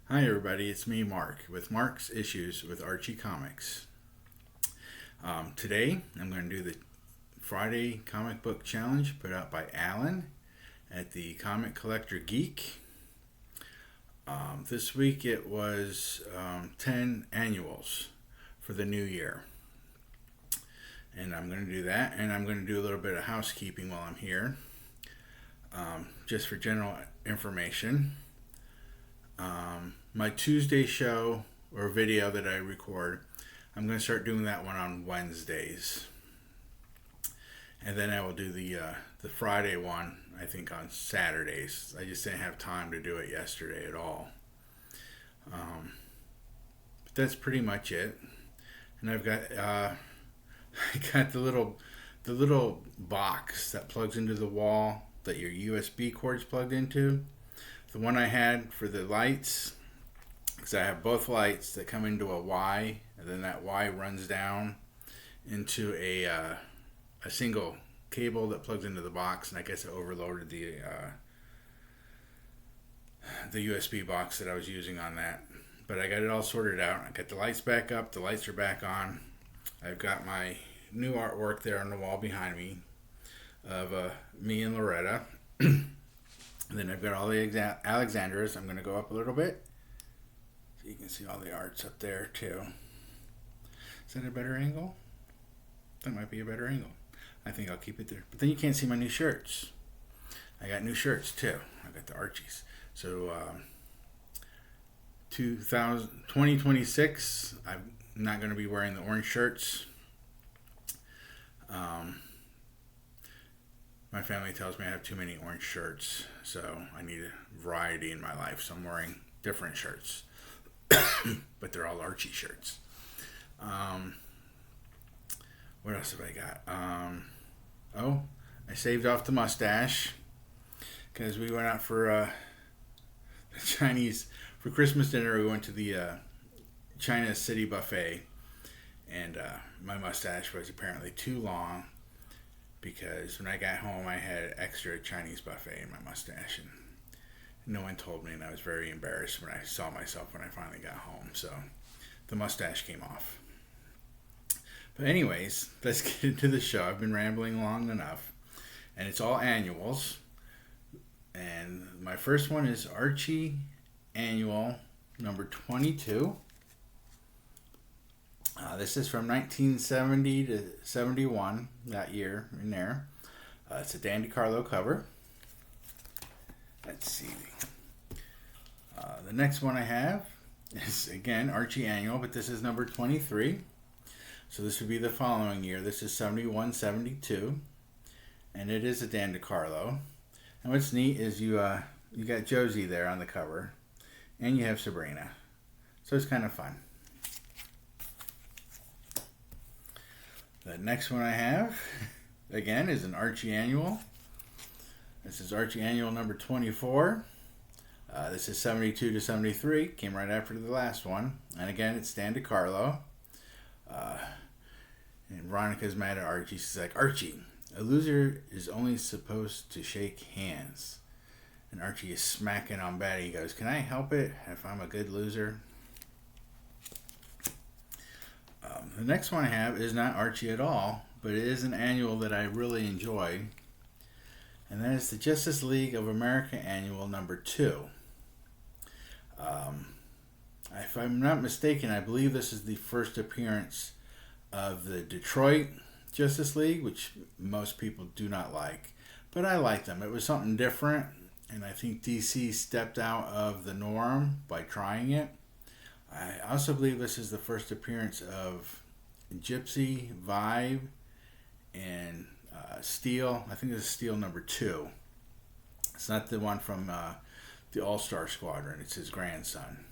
Hi, everybody. It's me, Mark, with Mark's Issues with Archie Comics. Today, I'm going to do the Friday comic book challenge put out by Alan at the Comic Collector Geek. This week, it was 10 annuals for the new year. And I'm going to do that, and I'm going to do a little bit of housekeeping while I'm here, just for general information. My Tuesday show or video that I record, I'm going to start doing that one on Wednesdays, and then I will do the Friday one, I think, on Saturdays. I just didn't have time to do it yesterday at all. But that's pretty much it. And I've got I got the little box that plugs into the wall that your USB cord's plugged into. The one I had for the lights, because I have both lights that come into a Y, and then that Y runs down into a single cable that plugs into the box, and I guess it overloaded the USB box that I was using on that. But I got it all sorted out. I got the lights back up. The lights are back on. I've got my new artwork there on the wall behind me of me and Loretta. And then I've got all the Alexandras. I'm going to go up a little bit so you can see all the arts up there too. Is that a better angle? That might be a better angle. I think I'll keep it there. But then you can't see my new shirts. I got new shirts too. I got the Archies. So 2026, I'm not going to be wearing the orange shirts. My family tells me I have too many orange shirts, so I need a variety in my life. So I'm wearing different shirts, but they're all Archie shirts. What else have I got? I saved off the mustache because we went out for Chinese for Christmas dinner. We went to the China City buffet, and my mustache was apparently too long. Because when I got home, I had extra Chinese buffet in my mustache, and no one told me, and I was very embarrassed when I saw myself when I finally got home. So the mustache came off. But anyways, let's get into the show. I've been rambling long enough, and it's all annuals. And my first one is Archie Annual number 22. This is from 1970 to 71, that year in there. It's a Dan DeCarlo cover. Let's see. The next one I have is, again, Archie Annual, but this is number 23. So this would be the following year. This is 71, 72. And it is a Dan DeCarlo. And what's neat is you got Josie there on the cover. And you have Sabrina. So it's kind of fun. The next one I have, again, is an Archie Annual. This is Archie Annual number 24. This is 72 to 73. Came right after the last one. And again, it's Dan DeCarlo. And Veronica's mad at Archie. She's like, Archie, a loser is only supposed to shake hands. And Archie is smacking on Betty. He goes, can I help it if I'm a good loser? The next one I have is not Archie at all, but it is an annual that I really enjoy, and that is the Justice League of America Annual number 2. If I'm not mistaken, I believe this is the first appearance of the Detroit Justice League, which most people do not like, but I like them. It was something different, and I think DC stepped out of the norm by trying it. I also believe this is the first appearance of Gypsy, Vibe, and Steel. I think this is Steel number 2. It's not the one from the All-Star Squadron. It's his grandson.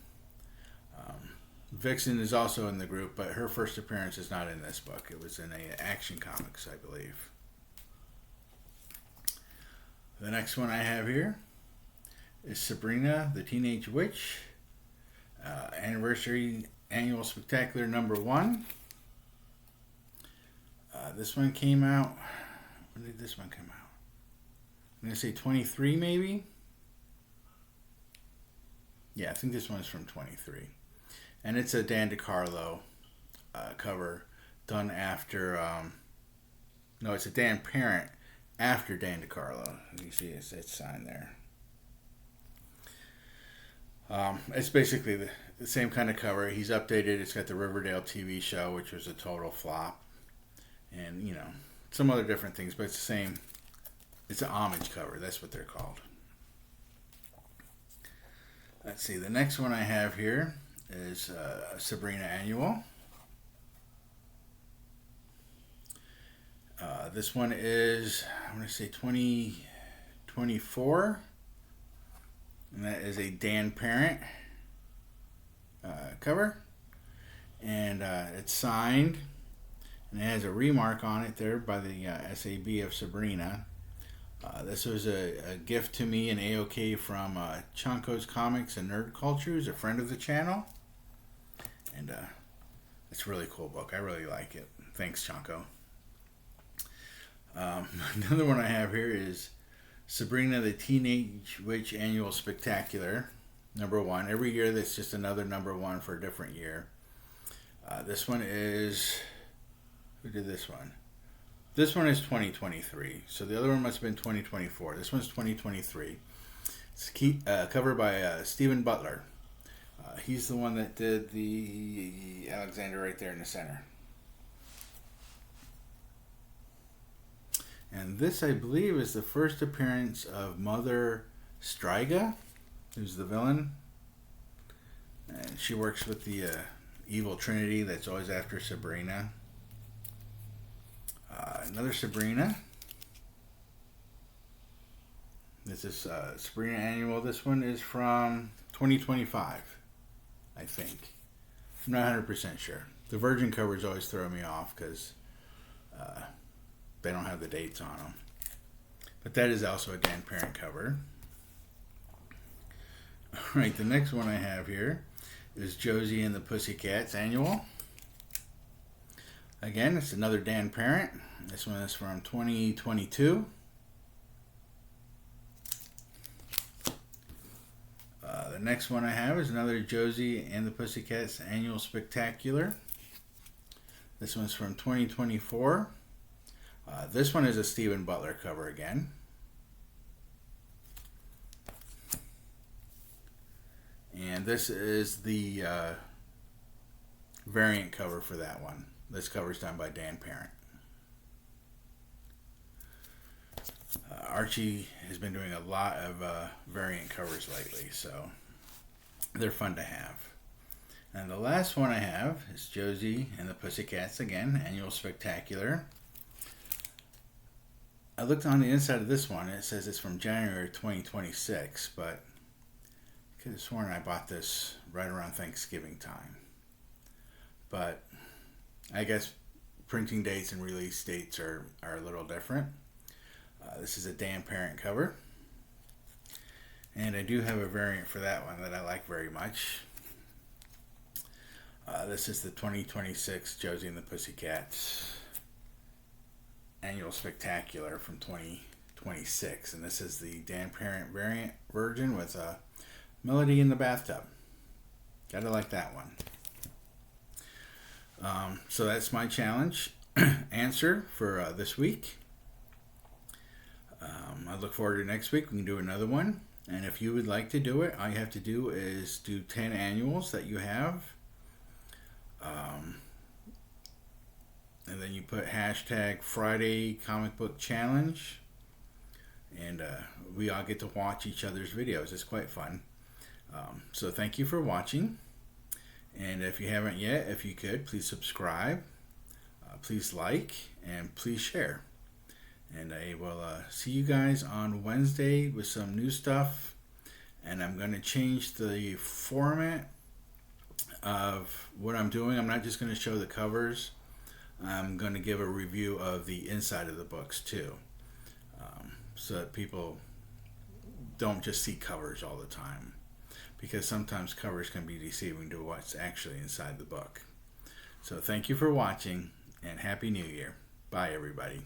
Vixen is also in the group, but her first appearance is not in this book. It was in Action Comics, I believe. The next one I have here is Sabrina the Teenage Witch. Anniversary Annual Spectacular number 1. This one came out. When did this one come out? I'm going to say 23 maybe. Yeah, I think this one's from 23. And it's a Dan DeCarlo cover done after, no, it's a Dan Parent after Dan DeCarlo. You see it's signed there. It's basically the same kind of cover. He's updated. It's got the Riverdale TV show, which was a total flop. And, some other different things, but it's the same. It's an homage cover. That's what they're called. Let's see. The next one I have here is Sabrina Annual. This one is, I'm going to say 2024. And that is a Dan Parent cover. And it's signed. And it has a remark on it there by the SAB of Sabrina. This was a gift to me in AOK from Chonko's Comics and Nerd Culture, who's a friend of the channel. And it's a really cool book. I really like it. Thanks, Chonko. Another one I have here is Sabrina the Teenage Witch Annual Spectacular, #1. Every year that's just another #1 for a different year. This one is... Who did this one? This one is 2023. So the other one must have been 2024. This one's 2023. It's covered by Stephen Butler. He's the one that did the Alexander right there in the center. And this, I believe, is the first appearance of Mother Striga, who's the villain. And she works with the evil trinity that's always after Sabrina. Another Sabrina. This is Sabrina Annual. This one is from 2025, I think. I'm not 100% sure. The Virgin covers always throw me off because they don't have the dates on them. But that is also a Dan Parent cover. Alright, the next one I have here is Josie and the Pussycats Annual. Again, it's another Dan Parent. This one is from 2022. The next one I have is another Josie and the Pussycats Annual Spectacular. This one's from 2024. This one is a Stephen Butler cover again. And this is the variant cover for that one. This cover's done by Dan Parent. Archie has been doing a lot of variant covers lately, so they're fun to have. And the last one I have is Josie and the Pussycats again, Annual Spectacular. I looked on the inside of this one, and it says it's from January 2026, but I could have sworn I bought this right around Thanksgiving time. But I guess printing dates and release dates are a little different. This is a Dan Parent cover. And I do have a variant for that one that I like very much. This is the 2026 Josie and the Pussycats Annual Spectacular from 2026. And this is the Dan Parent variant version with a Melody in the Bathtub. Gotta like that one. So that's my challenge answer for this week. I look forward to next week. We can do another one. And if you would like to do it, all you have to do is do 10 annuals that you have. And then you put hashtag Friday Comic Book Challenge. And we all get to watch each other's videos. It's quite fun. So thank you for watching. And if you haven't yet, if you could, please subscribe. Please like and please share. And I will see you guys on Wednesday with some new stuff. And I'm going to change the format of what I'm doing. I'm not just going to show the covers. I'm going to give a review of the inside of the books too. So that people don't just see covers all the time. Because sometimes covers can be deceiving to what's actually inside the book. So thank you for watching and Happy New Year. Bye everybody.